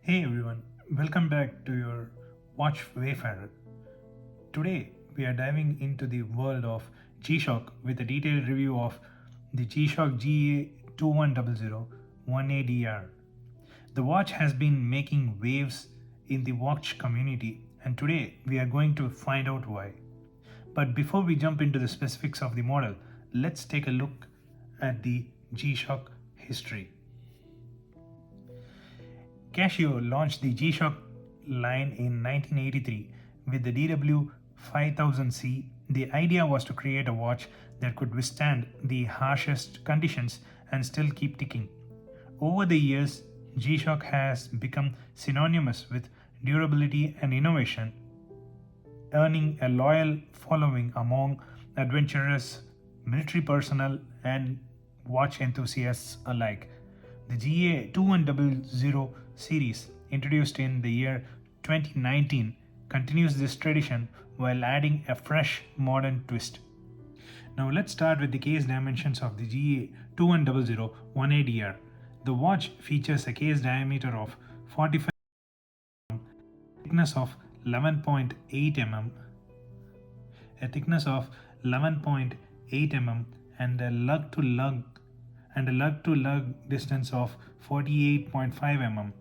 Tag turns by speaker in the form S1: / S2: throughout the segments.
S1: Hey everyone, welcome back to your Watch Wayfarer. Today we are diving into the world of G Shock with a detailed review of the G Shock GA-2100-1ADR. The watch has been making waves in the watch community, and today we are going to find out why. But before we jump into the specifics of the model, let's take a look at the G Shock history. Casio launched the G Shock line in 1983 with the DW5000C. The idea was to create a watch that could withstand the harshest conditions and still keep ticking. Over the years, G Shock has become synonymous with durability and innovation, earning a loyal following among adventurous, military personnel, and watch enthusiasts alike. The GA-2100 series, introduced in the year 2019, continues this tradition while adding a fresh, modern twist. Now let's start with the case dimensions of the GA-2100-1ADR. The watch features a case diameter of 45 thickness of 11.8 mm, a thickness of 11.8 mm, and a lug-to-lug distance of 48.5 mm.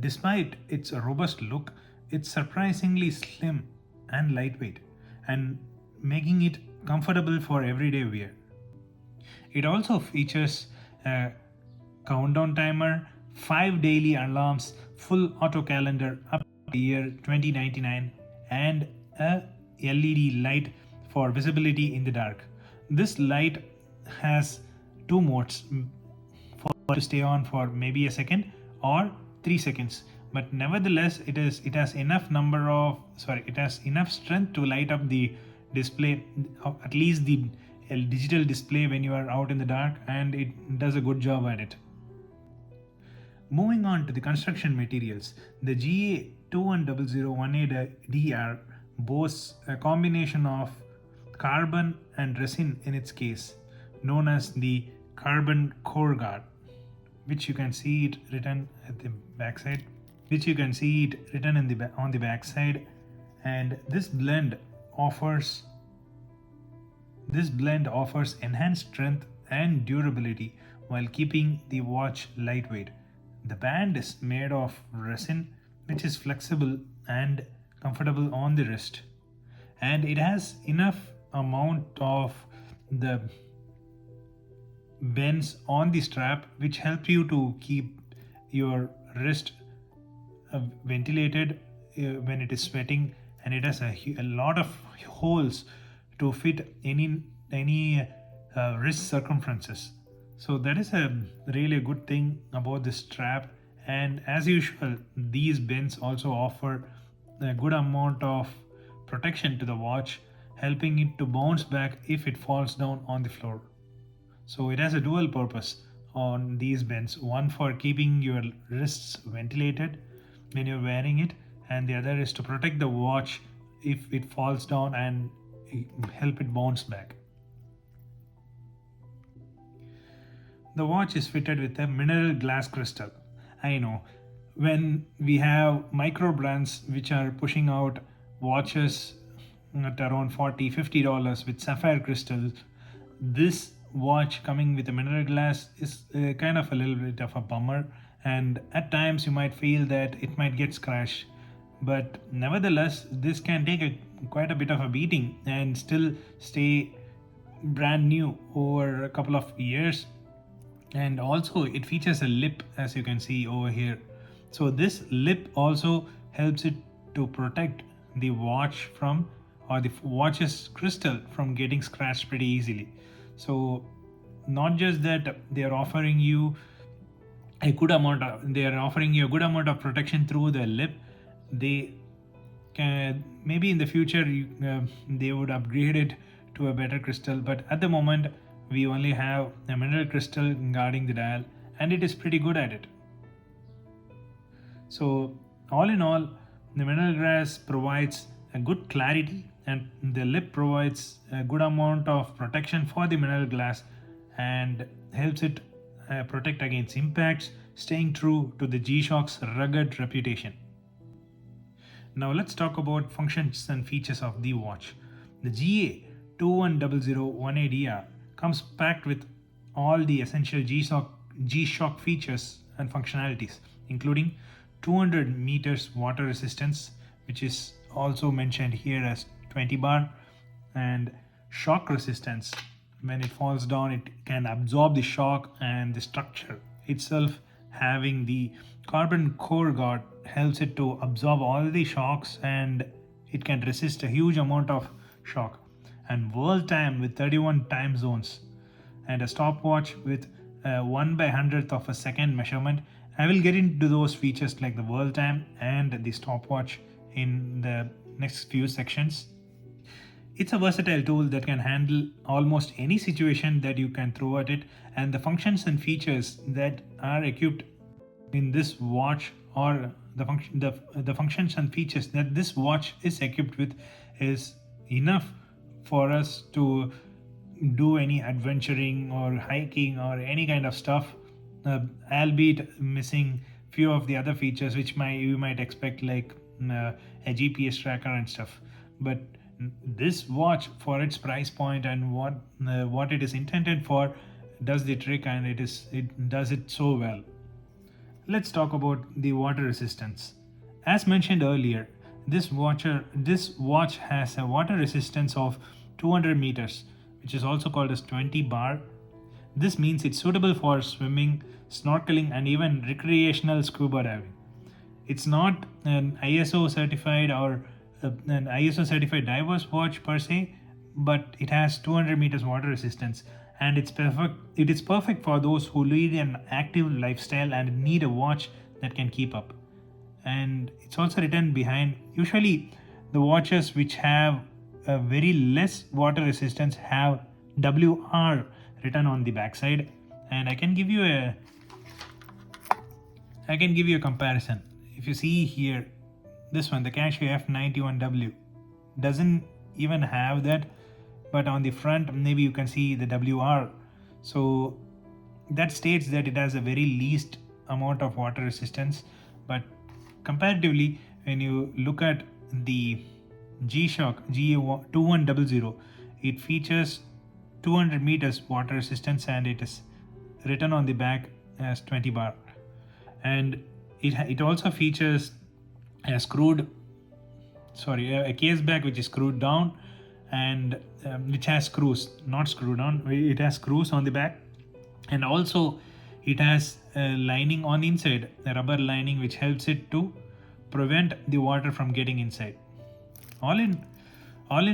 S1: Despite its robust look, it's surprisingly slim and lightweight, and making it comfortable for everyday wear. It also features a countdown timer, 5 daily alarms, full auto calendar up to the year 2099, and a LED light for visibility in the dark. This light has two modes for to stay on for maybe a second or 3 seconds, but nevertheless it has enough strength to light up the display, at least the digital display when you are out in the dark, and it does a good job at it. Moving on to the construction materials, the GA-2100-1ADR boasts a combination of carbon and resin in its case, known as the carbon core guard, which you can see it written at the backside, on the backside, and this blend offers enhanced strength and durability while keeping the watch lightweight. The band is made of resin, which is flexible and comfortable on the wrist, and it has enough amount of the bends on the strap which help you to keep your wrist ventilated when it is sweating, and it has a lot of holes to fit any wrist circumferences. So that is a really good thing about this strap, and as usual these bends also offer a good amount of protection to the watch, helping it to bounce back if it falls down on the floor. So it has a dual purpose on these bends, one for keeping your wrists ventilated when you're wearing it, and the other is to protect the watch if it falls down and help it bounce back. The watch is fitted with a mineral glass crystal. I know, when we have micro brands which are pushing out watches at around $40-50 with sapphire crystals, this watch coming with a mineral glass is kind of a little bit of a bummer, and at times you might feel that it might get scratched, but nevertheless this can take quite a bit of a beating and still stay brand new over a couple of years. And also it features a lip, as you can see over here. So this lip also helps it to protect the watch from, or the watch's crystal from, getting scratched pretty easily. So not just that they are offering you a good amount of protection through the lip, they can maybe in the future they would upgrade it to a better crystal, but at the moment we only have a mineral crystal guarding the dial, and it is pretty good at it. So all in all, the mineral glass provides a good clarity, and the lip provides a good amount of protection for the mineral glass and helps it protect against impacts, staying true to the G Shock's rugged reputation. Now let's talk about functions and features of the watch. The GA-2100-1ADR comes packed with all the essential G Shock features and functionalities, including 200 meters water resistance, which is also mentioned here as 20 bar, and shock resistance. When it falls down, it can absorb the shock, and the structure itself having the carbon core guard helps it to absorb all the shocks, and it can resist a huge amount of shock. And world time with 31 time zones, and a stopwatch with 1/100th of a second measurement. I will get into those features like the world time and the stopwatch in the next few sections. It's a versatile tool that can handle almost any situation that you can throw at it, and the functions and features that are equipped in this watch, or the functions and features that this watch is equipped with, is enough for us to do any adventuring or hiking or any kind of stuff, albeit missing few of the other features which you might expect, like a GPS tracker and stuff. But this watch, for its price point and what it is intended for, does the trick, and it does it so well. Let's talk about the water resistance. As mentioned earlier, this watch has a water resistance of 200 meters, which is also called as 20 bar. This means it's suitable for swimming, snorkeling, and even recreational scuba diving. It's not an ISO certified diver's watch per se, but it has 200 meters water resistance, and it is perfect for those who lead an active lifestyle and need a watch that can keep up. And it's also written behind. Usually the watches which have a very less water resistance have WR written on the backside, and I can give you a comparison. If you see here, this one, the Casioak F91W, doesn't even have that, but on the front maybe you can see the WR. So that states that it has a very least amount of water resistance. But comparatively, when you look at the G Shock GA-2100, it features 200 meters water resistance, and it is written on the back as 20 bar. And it also features a case back which is screwed down, and which has screws, not screwed down, it has screws on the back. And also it has a lining on the inside, a rubber lining, which helps it to prevent the water from getting inside. All in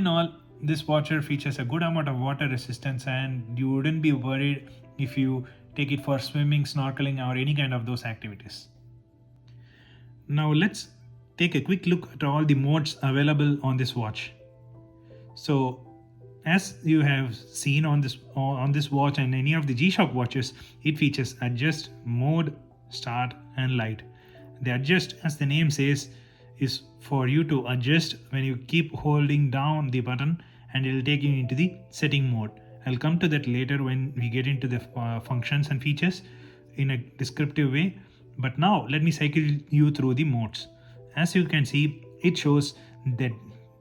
S1: all, this watcher features a good amount of water resistance, and you wouldn't be worried if you take it for swimming, snorkeling, or any kind of those activities. Now let's take a quick look at all the modes available on this watch. So as you have seen on this watch and any of the G Shock watches, it features adjust, mode, start, and light. The adjust, as the name says, is for you to adjust when you keep holding down the button, and it will take you into the setting mode. I'll come to that later when we get into the functions and features in a descriptive way. But now let me cycle you through the modes. As you can see, it shows the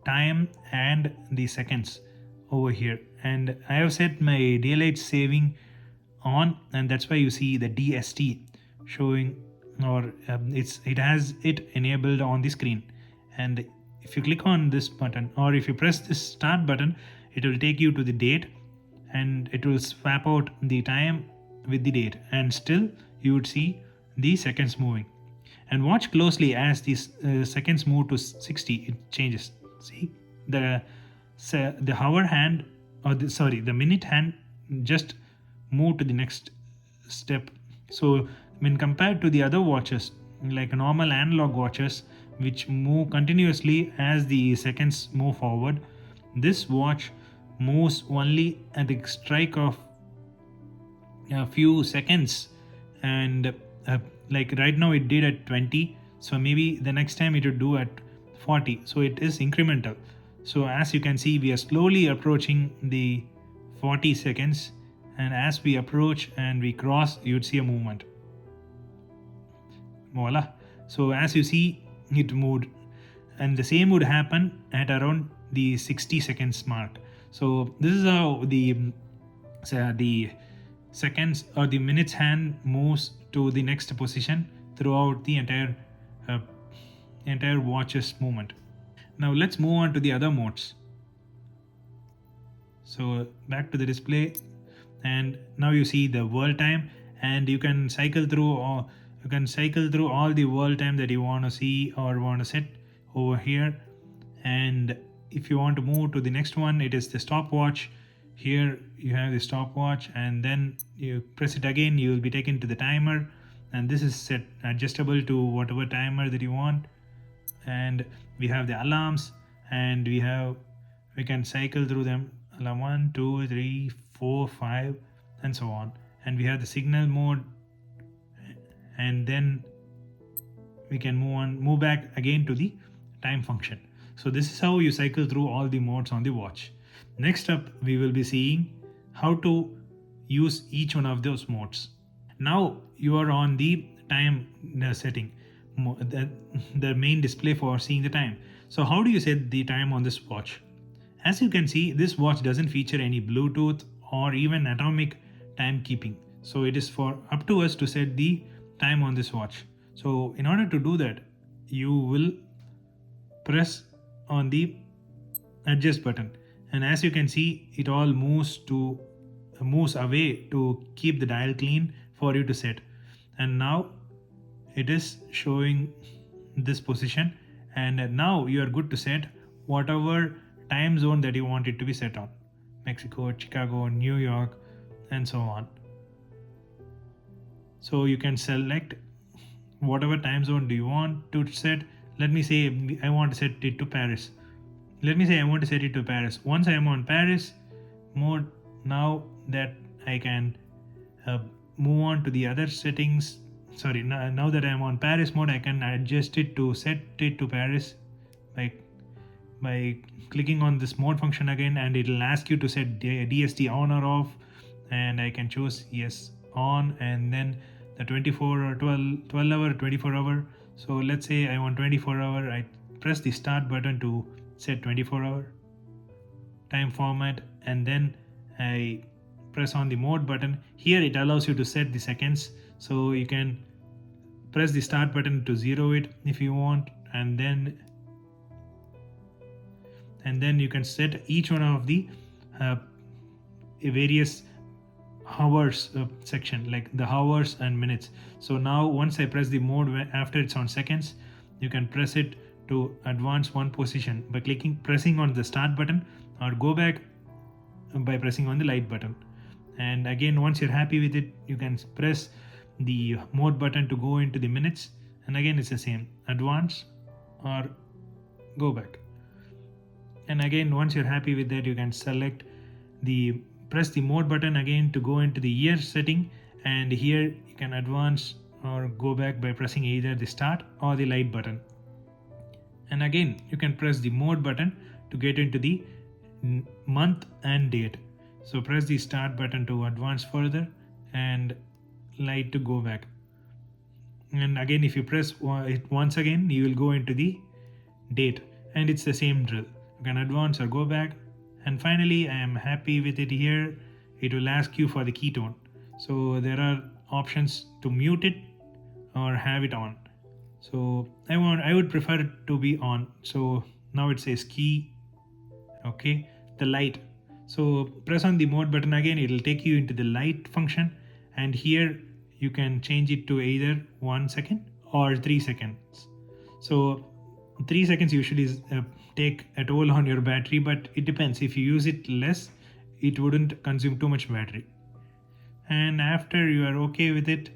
S1: time and the seconds over here, and I have set my daylight saving on, and that's why you see the DST showing, or it has it enabled on the screen. And if you click on this button, or if you press this start button, it will take you to the date, and it will swap out the time with the date, and still you would see the seconds moving. And watch closely as these seconds move to 60, it changes. See, the hour hand, or the minute hand just move to the next step. So when compared to the other watches, like normal analog watches, which move continuously as the seconds move forward, this watch moves only at the strike of a few seconds. And like right now it did at 20, so maybe the next time it would do at 40. So it is incremental. So as you can see, we are slowly approaching the 40 seconds, and as we approach and we cross, you would see a movement. Voila. So as you see, it moved, and the same would happen at around the 60 seconds mark. So this is how the seconds or the minutes hand moves to the next position throughout the uh, entire watch's movement. Now let's move on to the other modes. So back to the display, and now you see the world time, and you can cycle through all the world time that you want to see or want to set over here. And if you want to move to the next one, it is the stopwatch. Here you have the stopwatch, and then you press it again, you will be taken to the timer, and this is set adjustable to whatever timer that you want. And we have the alarms, and we can cycle through them, alarm 1 2 3 4 5 and so on. And we have the signal mode, and then we can move back again to the time function. So this is how you cycle through all the modes on the watch. Next up, we will be seeing how to use each one of those modes. Now you are on the time setting, the main display for seeing the time. So how do you set the time on this watch? As you can see, this watch doesn't feature any Bluetooth or even atomic timekeeping. So it is for up to us to set the time on this watch. So in order to do that, you will press on the adjust button, and as you can see, it all moves away to keep the dial clean for you to set. And now it is showing this position, and now you are good to set whatever time zone that you want it to be set on: Mexico, Chicago, New York, and so on. So you can select whatever time zone do you want to set. Let me say I want to set it to Paris. Once I am on Paris mode, now that I can move on to the other settings. Sorry, now that I am on Paris mode, I can adjust it to set it to Paris by clicking on this mode function again, and it will ask you to set DST on or off, and I can choose yes on, and then the 24 or 12 hour, 24 hour. So let's say I want 24 hour. I press the start button to set 24 hour time format, and then I press on the mode button. Here it allows you to set the seconds, so you can press the start button to zero it if you want, and then you can set each one of the various hours section, like the hours and minutes. So now once I press the mode after it's on seconds, you can press it to advance one position by pressing on the start button, or go back by pressing on the light button. And again, once you're happy with it, you can press the mode button to go into the minutes, and again it's the same, advance or go back. And again, once you're happy with that, you can press the mode button again to go into the year setting, and here you can advance or go back by pressing either the start or the light button. And again, you can press the mode button to get into the month and date. So press the start button to advance further, and light to go back. And again, if you press it once again, you will go into the date, and it's the same drill. You can advance or go back. And finally, I am happy with it. Here it will ask you for the ketone, so there are options to mute it or have it on. So I would prefer it to be on. So now it says key, okay, the light. So press on the mode button again, it will take you into the light function, and here you can change it to either 1 second or 3 seconds. So 3 seconds usually take a toll on your battery, but it depends. If you use it less, it wouldn't consume too much battery. And after you are okay with it,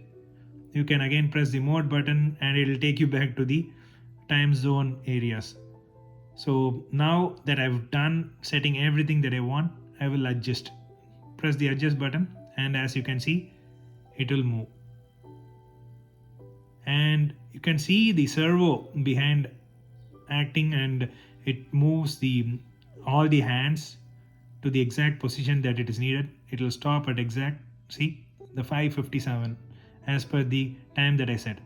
S1: you can again press the mode button, and it will take you back to the time zone areas. So now that I've done setting everything that I want, I will adjust. Press the adjust button, and as you can see, it will move. And you can see the servo behind acting, and it moves all the hands to the exact position that it is needed. It will stop at exact, see, the 5:57 as per the time that I set.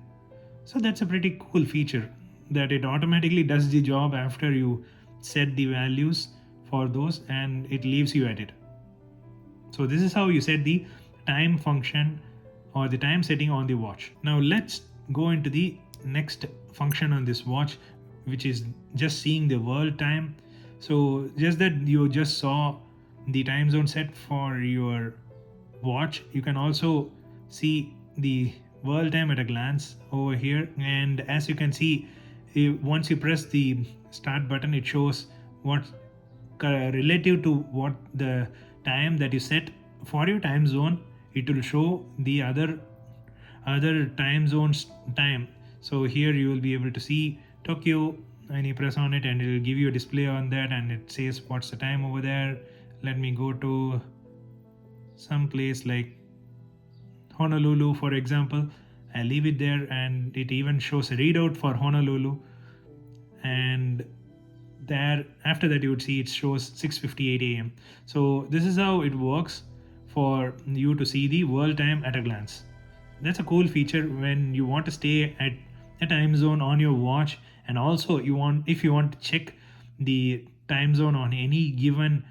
S1: So that's a pretty cool feature, that it automatically does the job after you set the values for those, and it leaves you at it. So this is how you set the time function or the time setting on the watch. Now let's go into the next function on this watch, which is just seeing the world time. So just that you just saw the time zone set for your watch, you can also see the world time at a glance over here. And as you can see, once you press the start button, it shows what relative to what the time that you set for your time zone, it will show the other time zones time. So here you will be able to see Tokyo, and you press on it and it will give you a display on that, and it says what's the time over there. Let me go to some place like Honolulu, for example. I leave it there, and it even shows a readout for Honolulu. And there, after that, you would see it shows 6:58 a.m. So this is how it works for you to see the world time at a glance. That's a cool feature when you want to stay at a time zone on your watch, and also if you want to check the time zone on any given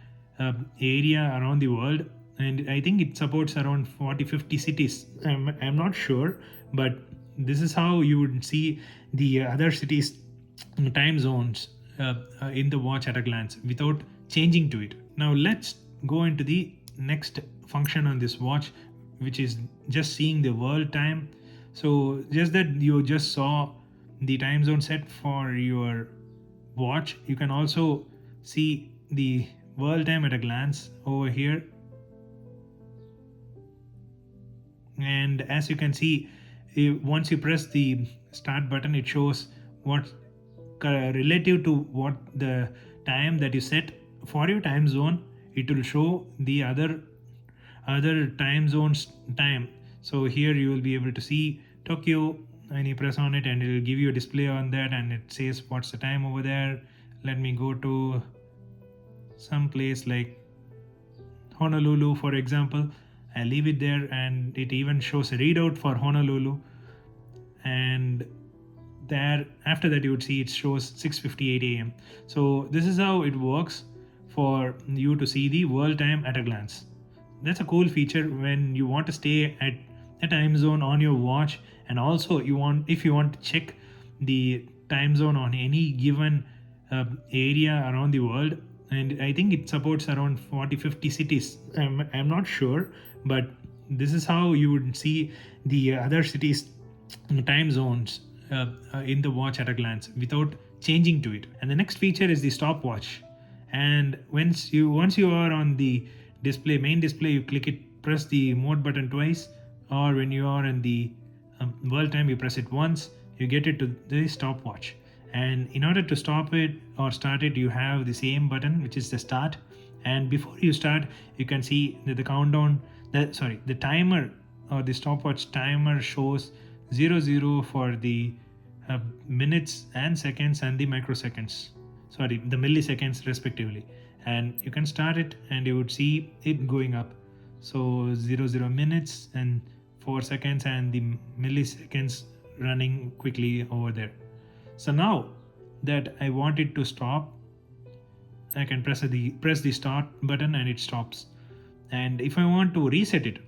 S1: area around the world. And I think it supports around 40-50 cities. I'm not sure, but this is how you would see the other cities time zones in the watch at a glance without changing to it. Now let's go into the next function on this watch, which is just seeing the world time. So just that you just saw the time zone set for your watch, you can also see the world time at a glance over here. And as you can see, once you press the start button, it shows what relative to what the time that you set for your time zone, it will show the other time zones time. So here you will be able to see Tokyo, and you press on it and it will give you a display on that, and it says what's the time over there. Let me go to some place like Honolulu, for example. I leave it there, and it even shows a readout for Honolulu. And there, after that, you would see it shows 6:58 a.m. So this is how it works for you to see the world time at a glance. That's a cool feature when you want to stay at a time zone on your watch, and also if you want to check the time zone on any given area around the world. And I think it supports around 40-50 cities. I'm not sure, but this is how you would see the other cities time zones in the watch at a glance without changing to it. And the next feature is the stopwatch. And once you are on the main display, you click it, press the mode button twice, or when you are in the world time, you press it once, you get it to the stopwatch. And in order to stop it or start it, you have the same button, which is the start. And before you start, you can see that the timer or the stopwatch timer shows 00 for the minutes and seconds and the microseconds, the milliseconds respectively. And you can start it and you would see it going up. So 00 minutes and 4 seconds, and the milliseconds running quickly over there. So now that I want it to stop, I can press the start button and it stops. And if I want to reset it,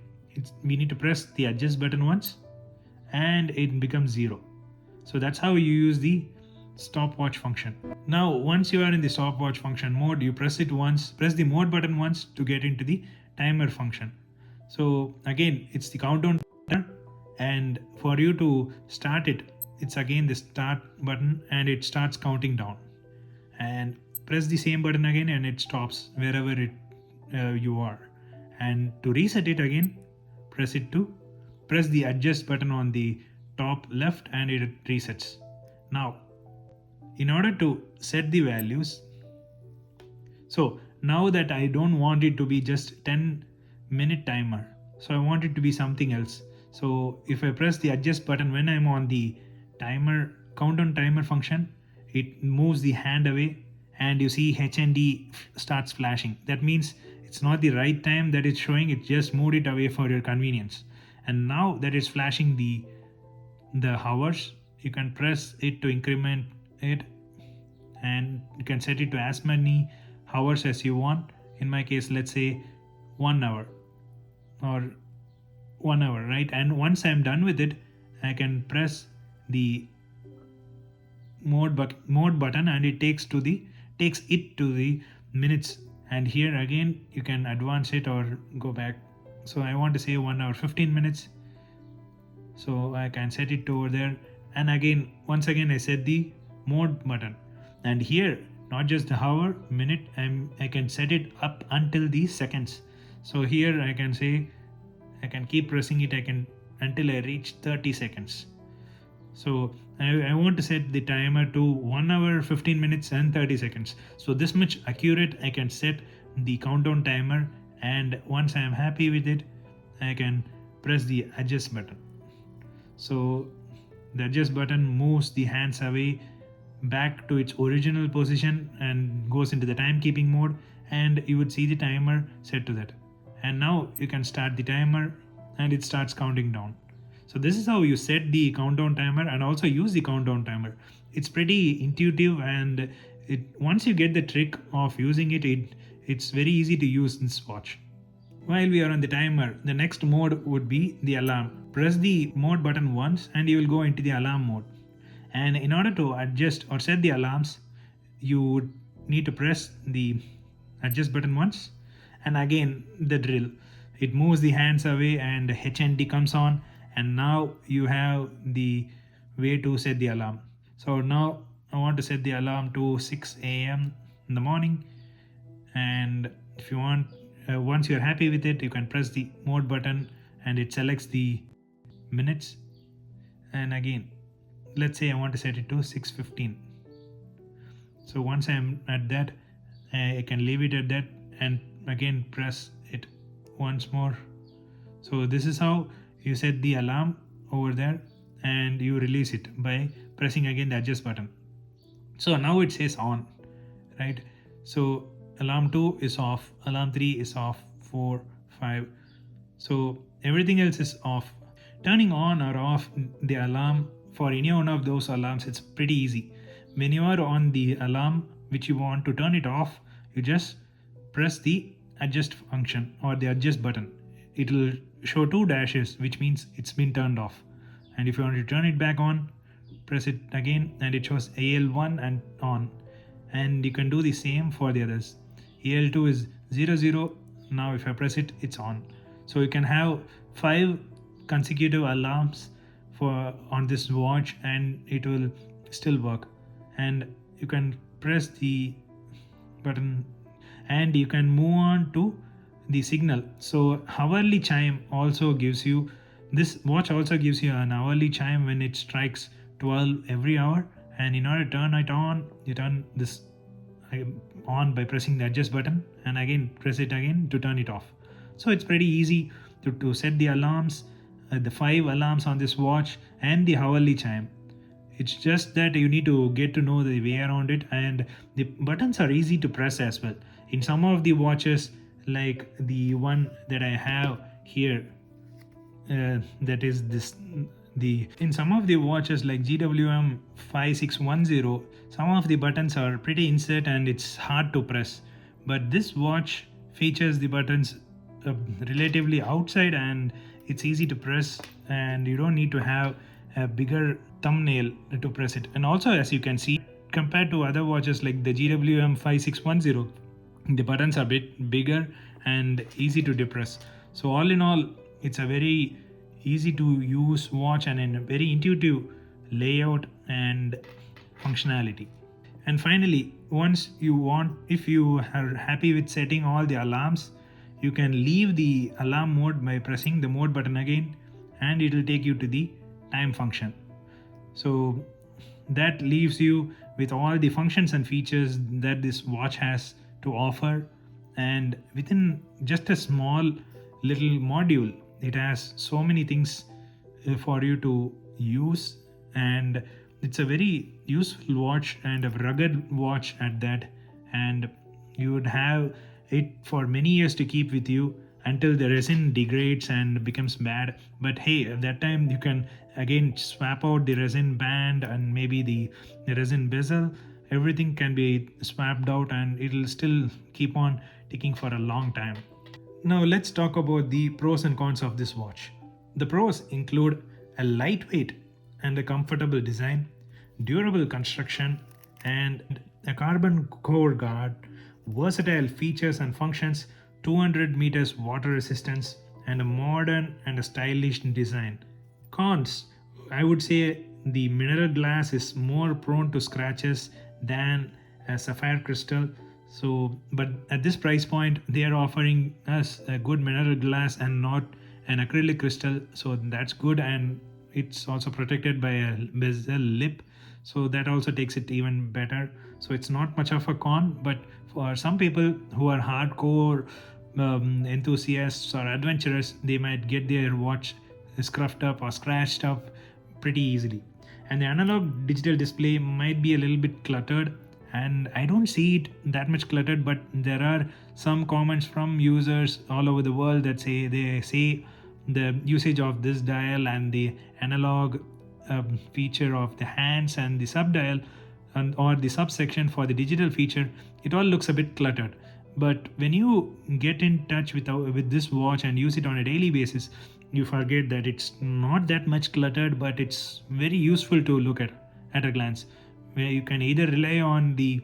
S1: we need to press the adjust button once, and it becomes 0. So that's how you use the stopwatch function. Now once you are in the stopwatch function mode, you press the mode button once to get into the timer function. So again, it's the countdown button, and for you to start it, it's again the start button, and it starts counting down. And press the same button again and it stops wherever you are. And to reset it again, press the adjust button on the top left, and it resets. Now in order to set the values, so now that I don't want it to be just 10-minute timer, so I want it to be something else. So if I press the adjust button when I'm on the countdown timer function, it moves the hand away, and you see HND starts flashing. That means it's not the right time that it's showing, it just moved it away for your convenience. And now that it's flashing the hours, you can press it to increment it, and you can set it to as many hours as you want. In my case, let's say 1 hour or 1 hour, right? And once I'm done with it, I can press the mode button, and it takes it to the minutes. And here again you can advance it or go back. So I want to say 1 hour 15 minutes, so I can set it over there. And again, once again, I set the mode button, and here not just the hour, minute, I can set it up until the seconds. So here I can say I can keep pressing it, I can until I reach 30 seconds. So I want to set the timer to 1 hour 15 minutes and 30 seconds. So this much accurate I can set the countdown timer, and once I am happy with it, I can press the adjust button. So the adjust button moves the hands away back to its original position and goes into the timekeeping mode, and you would see the timer set to that. And now you can start the timer and it starts counting down. So this is how you set the countdown timer and also use the countdown timer. It's pretty intuitive, and once you get the trick of using it's very easy to use this watch. While we are on the timer, the next mode would be the alarm. Press the mode button once and you will go into the alarm mode. And in order to adjust or set the alarms, you would need to press the adjust button once, and again the drill. It moves the hands away and HND comes on, and now you have the way to set the alarm. So now I want to set the alarm to 6 a.m. in the morning, and if you want, once you're happy with it, you can press the mode button and it selects the minutes. And again, let's say I want to set it to 6:15. So once I'm at that, I can leave it at that and again press it once more. So this is how you set the alarm over there, and you release it by pressing again the adjust button. So now it says on, right? So alarm 2 is off, alarm 3 is off, 4, 5. So everything else is off. Turning on or off the alarm for any one of those alarms, it's pretty easy. When you are on the alarm which you want to turn it off, you just press the adjust function or the adjust button. It will show 2 dashes, which means it's been turned off. And if you want to turn it back on, press it again and it shows AL1 and on. And you can do the same for the others. AL2 is 00. Now if I press it, it's on. So you can have 5 consecutive alarms on this watch and it will still work. And you can press the button and you can move on to the signal. So hourly chime also gives you, this watch also gives you an hourly chime when it strikes 12 every hour. And in order to turn it on, you turn this on by pressing the adjust button and again press it again to turn it off. So it's pretty easy to set the alarms, the 5 alarms on this watch and the hourly chime. It's just that you need to get to know the way around it, and the buttons are easy to press as well. In some of the watches, like the one that I have here, that is this, in some of the watches like GWM-5610, some of the buttons are pretty insert and it's hard to press. But this watch features the buttons relatively outside and it's easy to press, and you don't need to have a bigger thumbnail to press it. And also, as you can see, compared to other watches like the GWM-5610, the buttons are a bit bigger and easy to depress. So all in all, it's a very easy to use watch and in a very intuitive layout and functionality. And finally, if you are happy with setting all the alarms, you can leave the alarm mode by pressing the mode button again, and it will take you to the time function. So that leaves you with all the functions and features that this watch has to offer, and within just a small little module, it has so many things for you to use, and it's a very useful watch and a rugged watch at that, and you would have it for many years to keep with you until the resin degrades and becomes bad. But hey, at that time you can Again, swap out the resin band and maybe the resin bezel. Everything can be swapped out and it'll still keep on ticking for a long time. Now let's talk about the pros and cons of this watch. The pros include a lightweight and a comfortable design, durable construction, and a carbon core guard, versatile features and functions, 200 meters water resistance, and a modern and a stylish design. Cons, I would say the mineral glass is more prone to scratches than a sapphire crystal. So, but at this price point, they are offering us a good mineral glass and not an acrylic crystal. So that's good, and it's also protected by a bezel lip. So that also takes it even better. So it's not much of a con, but for some people who are hardcore enthusiasts or adventurers, they might get their watch scruffed up or scratched up pretty easily. And the analog digital display might be a little bit cluttered, and I don't see it that much cluttered, but there are some comments from users all over the world that say the usage of this dial and the analog feature of the hands and the sub dial and or the subsection for the digital feature, it all looks a bit cluttered. But when you get in touch with this watch and use it on a daily basis, you forget that it's not that much cluttered, but it's very useful to look at a glance, where you can either rely on the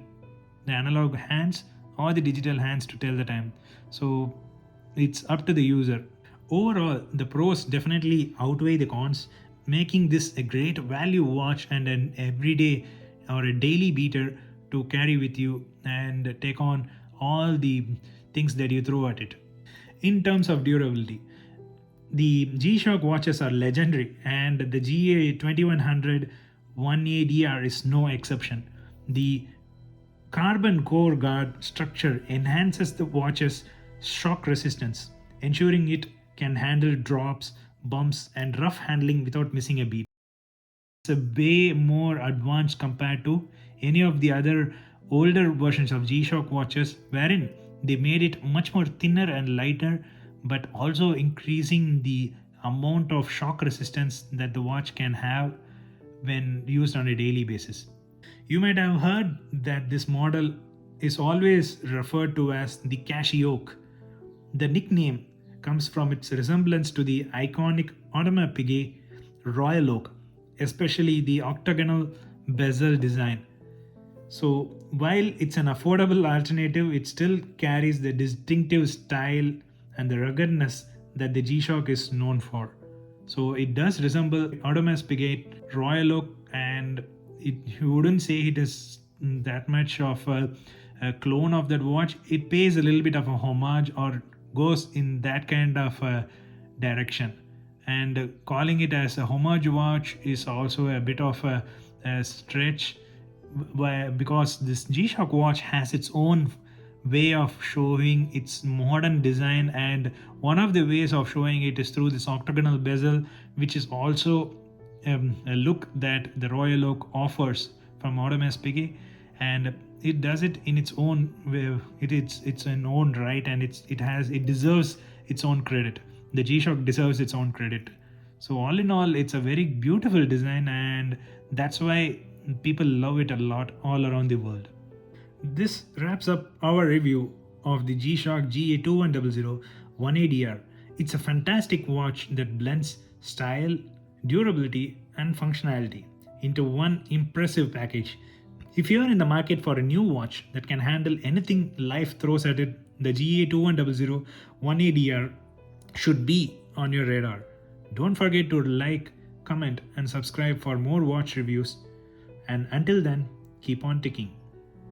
S1: analog hands or the digital hands to tell the time. So it's up to the user. Overall, the pros definitely outweigh the cons, making this a great value watch and an everyday or a daily beater to carry with you and take on all the things that you throw at it. In terms of durability, the G Shock watches are legendary, and the GA-2100-1ADR is no exception. The carbon core guard structure enhances the watch's shock resistance, ensuring it can handle drops, bumps, and rough handling without missing a beat. It's a way more advanced compared to any of the other older versions of G Shock watches, wherein they made it much more thinner and lighter, but also increasing the amount of shock resistance that the watch can have when used on a daily basis. You might have heard that this model is always referred to as the Casioak. The nickname comes from its resemblance to the iconic Audemars Piguet Royal Oak, especially the octagonal bezel design. So while it's an affordable alternative, it still carries the distinctive style and the ruggedness that the G Shock is known for. So it does resemble Audemars Piguet Royal Oak, and you wouldn't say it is that much of a clone of that watch. It pays a little bit of a homage or goes in that kind of direction. And calling it as a homage watch is also a bit of a stretch, because this G Shock watch has its own way of showing its modern design, and one of the ways of showing it is through this octagonal bezel, which is also a look that the Royal Oak offers from Audemars Piguet, and it does it in its own way. It's an own right, and it deserves its own credit. The G Shock deserves its own credit. So all in all, it's a very beautiful design, and that's why people love it a lot all around the world. This wraps up our review of the G Shock GA-2100-1ADR. It's a fantastic watch that blends style, durability, and functionality into one impressive package. If you're in the market for a new watch that can handle anything life throws at it, the GA-2100-1ADR should be on your radar. Don't forget to like, comment, and subscribe for more watch reviews. And until then, keep on ticking.